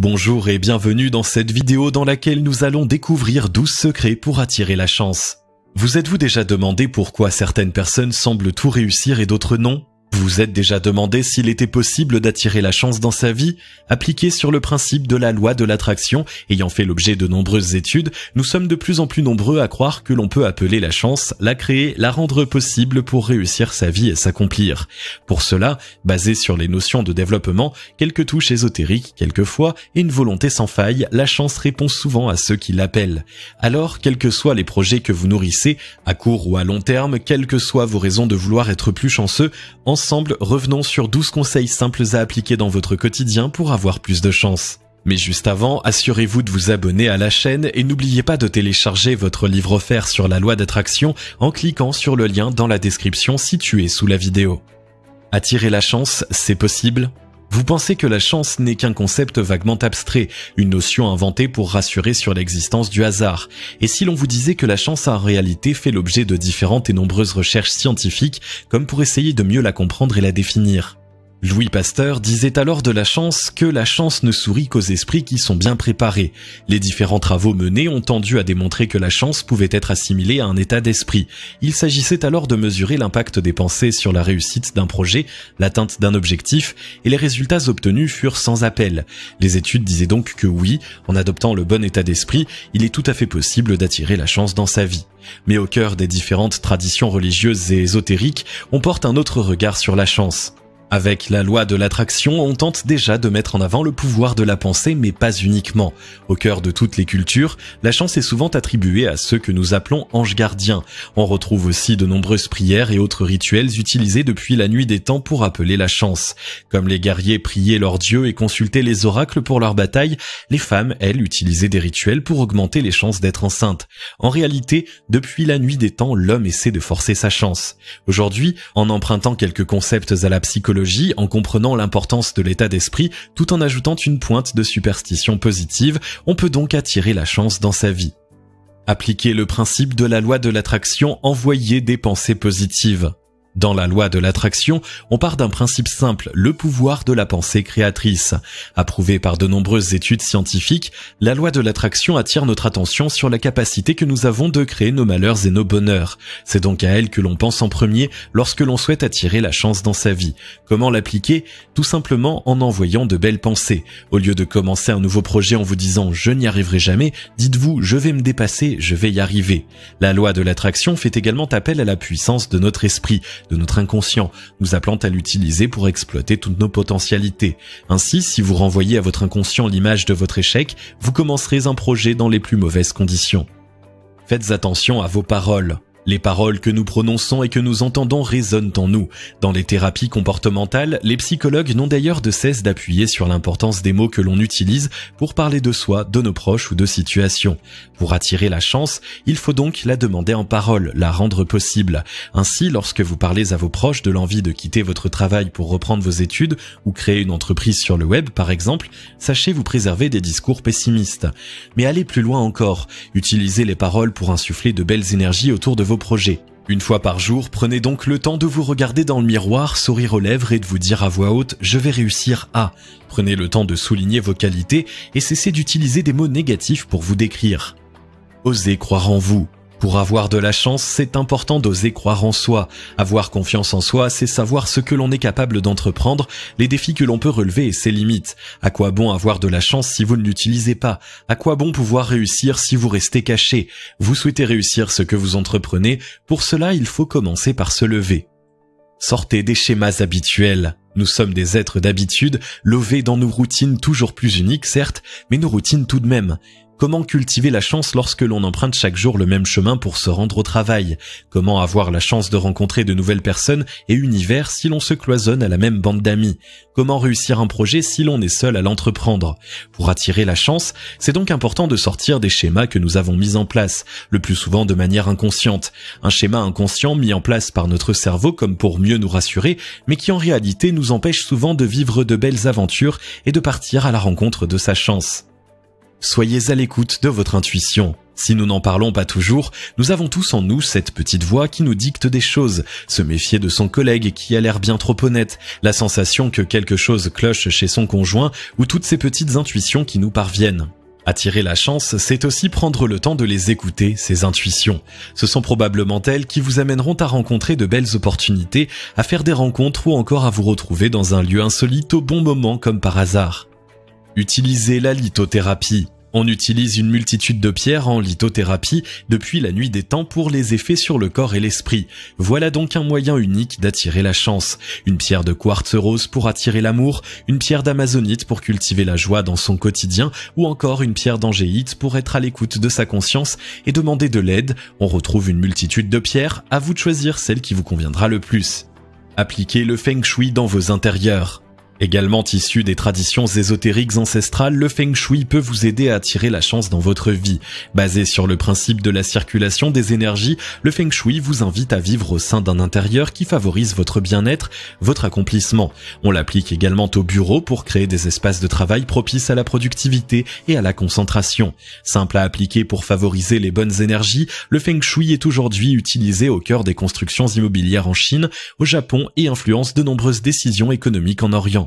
Bonjour et bienvenue dans cette vidéo dans laquelle nous allons découvrir 12 secrets pour attirer la chance. Vous êtes-vous déjà demandé pourquoi certaines personnes semblent tout réussir et d'autres non ? Vous vous êtes déjà demandé s'il était possible d'attirer la chance dans sa vie ? Appliqué sur le principe de la loi de l'attraction, ayant fait l'objet de nombreuses études, nous sommes de plus en plus nombreux à croire que l'on peut appeler la chance, la créer, la rendre possible pour réussir sa vie et s'accomplir. Pour cela, basé sur les notions de développement, quelques touches ésotériques quelquefois et une volonté sans faille, la chance répond souvent à ceux qui l'appellent. Alors, quels que soient les projets que vous nourrissez, à court ou à long terme, quelles que soient vos raisons de vouloir être plus chanceux, ensemble, revenons sur 12 conseils simples à appliquer dans votre quotidien pour avoir plus de chance. Mais juste avant, assurez-vous de vous abonner à la chaîne et n'oubliez pas de télécharger votre livre offert sur la loi d'attraction en cliquant sur le lien dans la description située sous la vidéo. Attirer la chance, c'est possible ? Vous pensez que la chance n'est qu'un concept vaguement abstrait, une notion inventée pour rassurer sur l'existence du hasard. Et si l'on vous disait que la chance a en réalité fait l'objet de différentes et nombreuses recherches scientifiques, comme pour essayer de mieux la comprendre et la définir ? Louis Pasteur disait alors de la chance que la chance ne sourit qu'aux esprits qui sont bien préparés. Les différents travaux menés ont tendu à démontrer que la chance pouvait être assimilée à un état d'esprit. Il s'agissait alors de mesurer l'impact des pensées sur la réussite d'un projet, l'atteinte d'un objectif, et les résultats obtenus furent sans appel. Les études disaient donc que oui, en adoptant le bon état d'esprit, il est tout à fait possible d'attirer la chance dans sa vie. Mais au cœur des différentes traditions religieuses et ésotériques, on porte un autre regard sur la chance. Avec la loi de l'attraction, on tente déjà de mettre en avant le pouvoir de la pensée, mais pas uniquement. Au cœur de toutes les cultures, la chance est souvent attribuée à ceux que nous appelons anges gardiens. On retrouve aussi de nombreuses prières et autres rituels utilisés depuis la nuit des temps pour appeler la chance. Comme les guerriers priaient leurs dieux et consultaient les oracles pour leur bataille, les femmes, elles, utilisaient des rituels pour augmenter les chances d'être enceintes. En réalité, depuis la nuit des temps, l'homme essaie de forcer sa chance. Aujourd'hui, en empruntant quelques concepts à la psychologie, en comprenant l'importance de l'état d'esprit, tout en ajoutant une pointe de superstition positive, on peut donc attirer la chance dans sa vie. Appliquer le principe de la loi de l'attraction, envoyer des pensées positives. Dans la loi de l'attraction, on part d'un principe simple, le pouvoir de la pensée créatrice. Approuvée par de nombreuses études scientifiques, la loi de l'attraction attire notre attention sur la capacité que nous avons de créer nos malheurs et nos bonheurs. C'est donc à elle que l'on pense en premier lorsque l'on souhaite attirer la chance dans sa vie. Comment l'appliquer ? Tout simplement en envoyant de belles pensées. Au lieu de commencer un nouveau projet en vous disant « je n'y arriverai jamais », dites-vous « je vais me dépasser, je vais y arriver ». La loi de l'attraction fait également appel à la puissance de notre esprit, de notre inconscient, nous appelant à l'utiliser pour exploiter toutes nos potentialités. Ainsi, si vous renvoyez à votre inconscient l'image de votre échec, vous commencerez un projet dans les plus mauvaises conditions. Faites attention à vos paroles. Les paroles que nous prononçons et que nous entendons résonnent en nous. Dans les thérapies comportementales, les psychologues n'ont d'ailleurs de cesse d'appuyer sur l'importance des mots que l'on utilise pour parler de soi, de nos proches ou de situations. Pour attirer la chance, il faut donc la demander en parole, la rendre possible. Ainsi, lorsque vous parlez à vos proches de l'envie de quitter votre travail pour reprendre vos études ou créer une entreprise sur le web, par exemple, sachez vous préserver des discours pessimistes. Mais allez plus loin encore, utilisez les paroles pour insuffler de belles énergies autour de vos projets. Une fois par jour, prenez donc le temps de vous regarder dans le miroir, sourire aux lèvres et de vous dire à voix haute « je vais réussir à ». Prenez le temps de souligner vos qualités et cessez d'utiliser des mots négatifs pour vous décrire. Osez croire en vous. Pour avoir de la chance, c'est important d'oser croire en soi. Avoir confiance en soi, c'est savoir ce que l'on est capable d'entreprendre, les défis que l'on peut relever et ses limites. À quoi bon avoir de la chance si vous ne l'utilisez pas ? À quoi bon pouvoir réussir si vous restez caché ? Vous souhaitez réussir ce que vous entreprenez, pour cela il faut commencer par se lever. Sortez des schémas habituels. Nous sommes des êtres d'habitude, levés dans nos routines toujours plus uniques certes, mais nos routines tout de même. Comment cultiver la chance lorsque l'on emprunte chaque jour le même chemin pour se rendre au travail ? Comment avoir la chance de rencontrer de nouvelles personnes et univers si l'on se cloisonne à la même bande d'amis ? Comment réussir un projet si l'on est seul à l'entreprendre ? Pour attirer la chance, c'est donc important de sortir des schémas que nous avons mis en place, le plus souvent de manière inconsciente. Un schéma inconscient mis en place par notre cerveau comme pour mieux nous rassurer, mais qui en réalité nous empêche souvent de vivre de belles aventures et de partir à la rencontre de sa chance. Soyez à l'écoute de votre intuition. Si nous n'en parlons pas toujours, nous avons tous en nous cette petite voix qui nous dicte des choses, se méfier de son collègue qui a l'air bien trop honnête, la sensation que quelque chose cloche chez son conjoint ou toutes ces petites intuitions qui nous parviennent. Attirer la chance, c'est aussi prendre le temps de les écouter, ces intuitions. Ce sont probablement elles qui vous amèneront à rencontrer de belles opportunités, à faire des rencontres ou encore à vous retrouver dans un lieu insolite au bon moment comme par hasard. Utilisez la lithothérapie. On utilise une multitude de pierres en lithothérapie depuis la nuit des temps pour les effets sur le corps et l'esprit. Voilà donc un moyen unique d'attirer la chance. Une pierre de quartz rose pour attirer l'amour, une pierre d'amazonite pour cultiver la joie dans son quotidien, ou encore une pierre d'angéite pour être à l'écoute de sa conscience et demander de l'aide. On retrouve une multitude de pierres, à vous de choisir celle qui vous conviendra le plus. Appliquez le Feng Shui dans vos intérieurs. Également issu des traditions ésotériques ancestrales, le Feng Shui peut vous aider à attirer la chance dans votre vie. Basé sur le principe de la circulation des énergies, le Feng Shui vous invite à vivre au sein d'un intérieur qui favorise votre bien-être, votre accomplissement. On l'applique également au bureau pour créer des espaces de travail propices à la productivité et à la concentration. Simple à appliquer pour favoriser les bonnes énergies, le Feng Shui est aujourd'hui utilisé au cœur des constructions immobilières en Chine, au Japon et influence de nombreuses décisions économiques en Orient.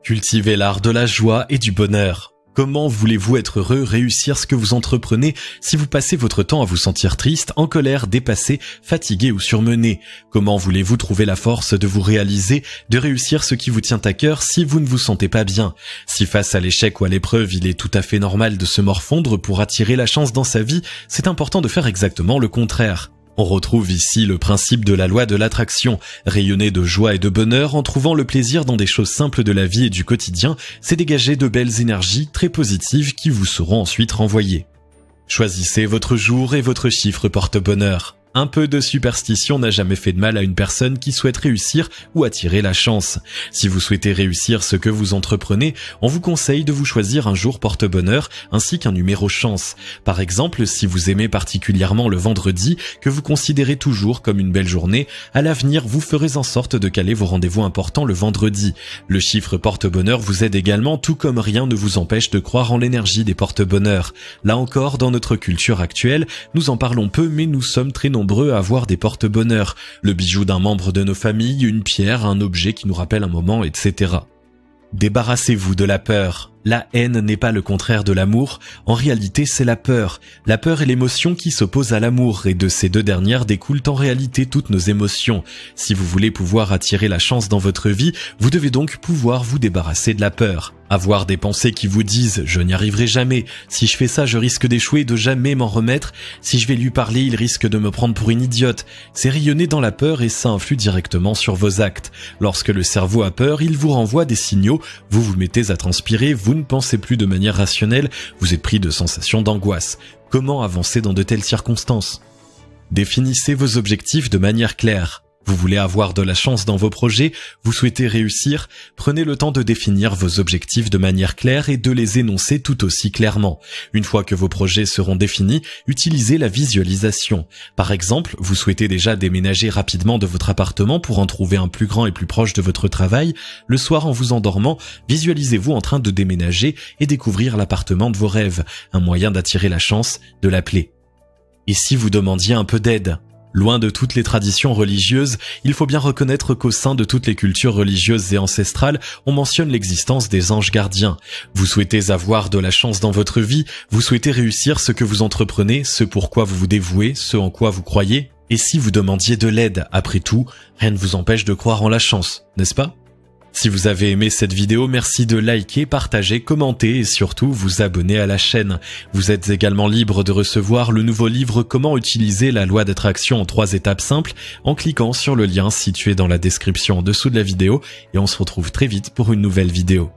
Cultivez l'art de la joie et du bonheur. Comment voulez-vous être heureux, réussir ce que vous entreprenez si vous passez votre temps à vous sentir triste, en colère, dépassé, fatigué ou surmené? Comment voulez-vous trouver la force de vous réaliser, de réussir ce qui vous tient à cœur si vous ne vous sentez pas bien? Si face à l'échec ou à l'épreuve, il est tout à fait normal de se morfondre pour attirer la chance dans sa vie, c'est important de faire exactement le contraire. On retrouve ici le principe de la loi de l'attraction. Rayonner de joie et de bonheur en trouvant le plaisir dans des choses simples de la vie et du quotidien, c'est dégager de belles énergies très positives qui vous seront ensuite renvoyées. Choisissez votre jour et votre chiffre porte-bonheur. Un peu de superstition n'a jamais fait de mal à une personne qui souhaite réussir ou attirer la chance. Si vous souhaitez réussir ce que vous entreprenez, on vous conseille de vous choisir un jour porte-bonheur ainsi qu'un numéro chance. Par exemple, si vous aimez particulièrement le vendredi, que vous considérez toujours comme une belle journée, à l'avenir vous ferez en sorte de caler vos rendez-vous importants le vendredi. Le chiffre porte-bonheur vous aide également, tout comme rien ne vous empêche de croire en l'énergie des porte-bonheurs. Là encore, dans notre culture actuelle, nous en parlons peu mais nous sommes très nombreux à avoir des porte-bonheur, le bijou d'un membre de nos familles, une pierre, un objet qui nous rappelle un moment, etc. Débarrassez-vous de la peur. La haine n'est pas le contraire de l'amour, en réalité c'est la peur. La peur est l'émotion qui s'oppose à l'amour et de ces deux dernières découlent en réalité toutes nos émotions. Si vous voulez pouvoir attirer la chance dans votre vie, vous devez donc pouvoir vous débarrasser de la peur. Avoir des pensées qui vous disent « je n'y arriverai jamais »,« si je fais ça je risque d'échouer et de jamais m'en remettre »,« si je vais lui parler il risque de me prendre pour une idiote », c'est rayonner dans la peur et ça influe directement sur vos actes. Lorsque le cerveau a peur, il vous renvoie des signaux, vous vous mettez à transpirer, vous ne pensez plus de manière rationnelle, vous êtes pris de sensations d'angoisse. Comment avancer dans de telles circonstances? Définissez vos objectifs de manière claire. Vous voulez avoir de la chance dans vos projets, vous souhaitez réussir, prenez le temps de définir vos objectifs de manière claire et de les énoncer tout aussi clairement. Une fois que vos projets seront définis, utilisez la visualisation. Par exemple, vous souhaitez déjà déménager rapidement de votre appartement pour en trouver un plus grand et plus proche de votre travail. Le soir, en vous endormant, visualisez-vous en train de déménager et découvrir l'appartement de vos rêves, un moyen d'attirer la chance, de l'appeler. Et si vous demandiez un peu d'aide ? Loin de toutes les traditions religieuses, il faut bien reconnaître qu'au sein de toutes les cultures religieuses et ancestrales, on mentionne l'existence des anges gardiens. Vous souhaitez avoir de la chance dans votre vie, vous souhaitez réussir ce que vous entreprenez, ce pourquoi vous vous dévouez, ce en quoi vous croyez. Et si vous demandiez de l'aide, après tout, rien ne vous empêche de croire en la chance, n'est-ce pas ? Si vous avez aimé cette vidéo, merci de liker, partager, commenter et surtout vous abonner à la chaîne. Vous êtes également libre de recevoir le nouveau livre Comment utiliser la loi d'attraction en 3 étapes simples en cliquant sur le lien situé dans la description en dessous de la vidéo et on se retrouve très vite pour une nouvelle vidéo.